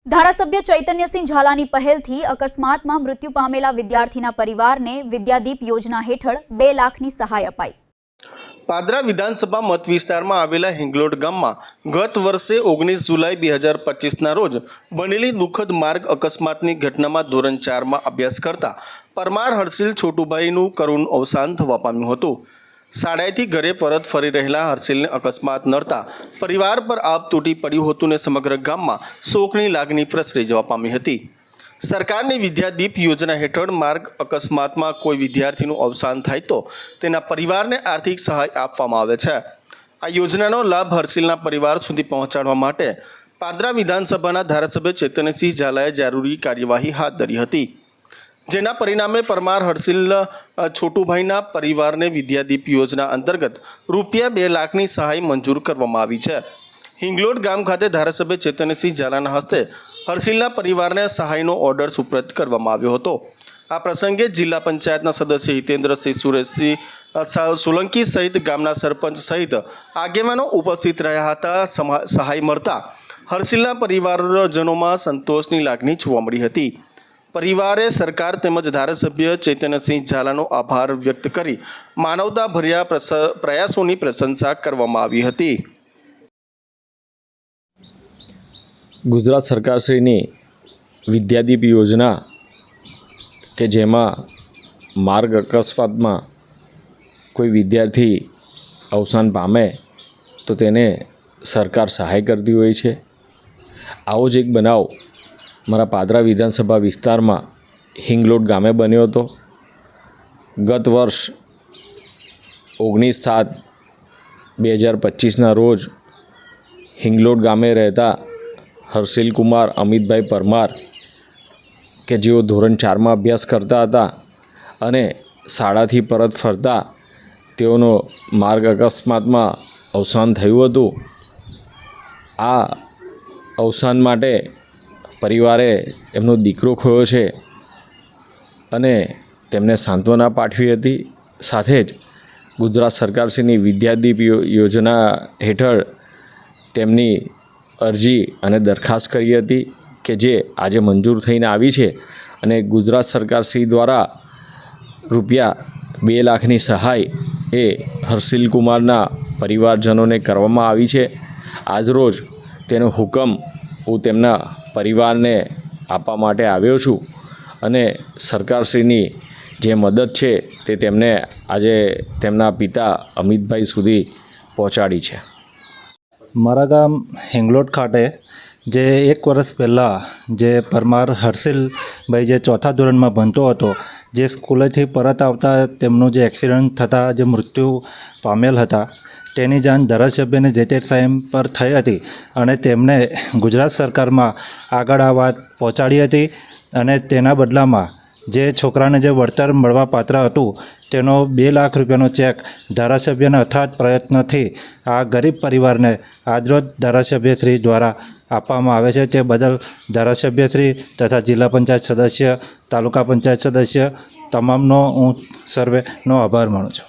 ધારાસભ્ય ચૈતન્યસિંહ ઝાલાની પહેલથી અકસ્માતમાં મૃત્યુ પામેલા વિદ્યાર્થીના પરિવારને વિદ્યાદીપ યોજના હેઠળ 2 લાખની સહાય અપાઈ। પાદરા વિધાનસભા મત વિસ્તારમાં આવેલા હિંગલોડ ગામમાં ગત વર્ષે 19 જુલાઈ 2025ના રોજ બનેલી દુઃખદ માર્ગ અકસ્માતની ઘટનામાં ધોરણ 4માં અભ્યાસ કરતા પરમાર હર્ષિલ છોટુભાઈનું કરુણ અવસાન થવા પામ્યું હતું। શાળાએથી ઘરે પરત ફરી રહેલા હર્ષિલને અકસ્માત નડતા પરિવાર પર આપ તૂટી પડ્યું હતું ને સમગ્ર ગામમાં શોકની લાગણી પ્રસરી જવા પામી હતી। સરકારની વિદ્યાદીપ યોજના હેઠળ માર્ગ અકસ્માતમાં કોઈ વિદ્યાર્થીનું અવસાન થાય તો તેના પરિવારને આર્થિક સહાય આપવામાં આવે છે। આ યોજનાનો લાભ હર્ષિલના પરિવાર સુધી પહોંચાડવા માટે પાદરા વિધાનસભાના ધારાસભ્ય ચૈતન્યસિંહ ઝાલાએ જરૂરી કાર્યવાહી હાથ ધરી હતી, જેના પરિણામે પરમાર હર્ષિલ છોટુભાઈના પરિવારને વિદ્યાદીપ યોજના અંતર્ગત રૂપિયા 2 લાખની સહાય મંજૂર કરવામાં આવી છે। હિંગલોડ ગામ ખાતે ધારાસભ્ય ચૈતન્યસિંહ ઝાલાના હસ્તે હર્ષિલના પરિવારને સહાયનો ઓર્ડર સુપ્રત કરવામાં આવ્યો હતો। આ પ્રસંગે જિલ્લા પંચાયતના સદસ્ય હિતેન્દ્રસિંહ સુરેશસિંહ સોલંકી સહિત ગામના સરપંચ સહિત આગેવાનો ઉપસ્થિત રહ્યા હતા। સહાય મળતા હર્ષિલના પરિવારજનોમાં સંતોષની લાગણી જોવા મળી હતી। પરિવારે સરકાર તેમજ ધારાસભ્ય ચૈતન્યસિંહ ઝાલાનો આભાર વ્યક્ત કરી માનવતાભર્યા પ્રયાસોની પ્રશંસા કરવામાં આવી હતી। ગુજરાત સરકારશ્રીની વિદ્યાદીપ યોજના કે જેમાં માર્ગ અકસ્માતમાં કોઈ વિદ્યાર્થી અવસાન પામે તો તેને સરકાર સહાય કરતી હોય છે। આવો જ એક બનાવ મારા પાદરા વિધાનસભા વિસ્તારમાં હિંગલોડ ગામે બન્યો હતો। ગત વર્ષ 19/7/2025ના રોજ હિંગલોડ ગામે રહેતા હર્ષિલ કુમાર અમિતભાઈ પરમાર કે જેઓ ધોરણ 4માં અભ્યાસ કરતા હતા અને શાળાથી પરત ફરતા તેઓનો માર્ગ અકસ્માતમાં અવસાન થયું હતું। આ અવસાન માટે પરિવારે એમનો દીકરો ખોયો છે અને તેમને સાંત્વના પાઠવી હતી। સાથે જ ગુજરાત સરકારશ્રીની વિદ્યાદીપ યોજના હેઠળ તેમની અરજી અને દરખાસ્ત કરી હતી કે જે આજે મંજૂર થઈને આવી છે અને ગુજરાત સરકારશ્રી દ્વારા રૂપિયા 2 લાખની સહાય એ હર્ષિલ કુમારના પરિવારજનોને કરવામાં આવી છે। આજરોજ તેનો હુકમ હું તેમના પરિવારને આપવા માટે આવ્યો છું અને સરકારશ્રીની જે મદદ છે તે તેમને આજે તેમના પિતા અમિતભાઈ સુધી પહોંચાડી છે। મારા ગામ હિંગલોડ ખાતે જે 1 વર્ષ પહેલાં જે પરમાર હર્ષિલભાઈ જે 4થા ધોરણમાં ભણતો હતો, જે સ્કૂલેથી પરત આવતા તેમનું જે એક્સિડન્ટ થતાં જે મૃત્યુ પામેલ હતા, તેની જાણ ધારાસભ્યને જે તે ટાઈમ પર થઈ હતી અને તેમણે ગુજરાત સરકારમાં આગળ આ વાત પહોંચાડી હતી અને તેના બદલામાં જે છોકરાને જે વળતર મળવા પાત્ર હતું તેનો 2 લાખ રૂપિયાનો ચેક ધારાસભ્યના અથાગ પ્રયત્નથી આ ગરીબ પરિવારને આજરોજ ધારાસભ્યશ્રી દ્વારા આપવામાં આવે છે। તે બદલ ધારાસભ્યશ્રી તથા જિલ્લા પંચાયત સદસ્ય, તાલુકા પંચાયત સદસ્ય તમામનો હું સર્વેનો આભાર માનું છું।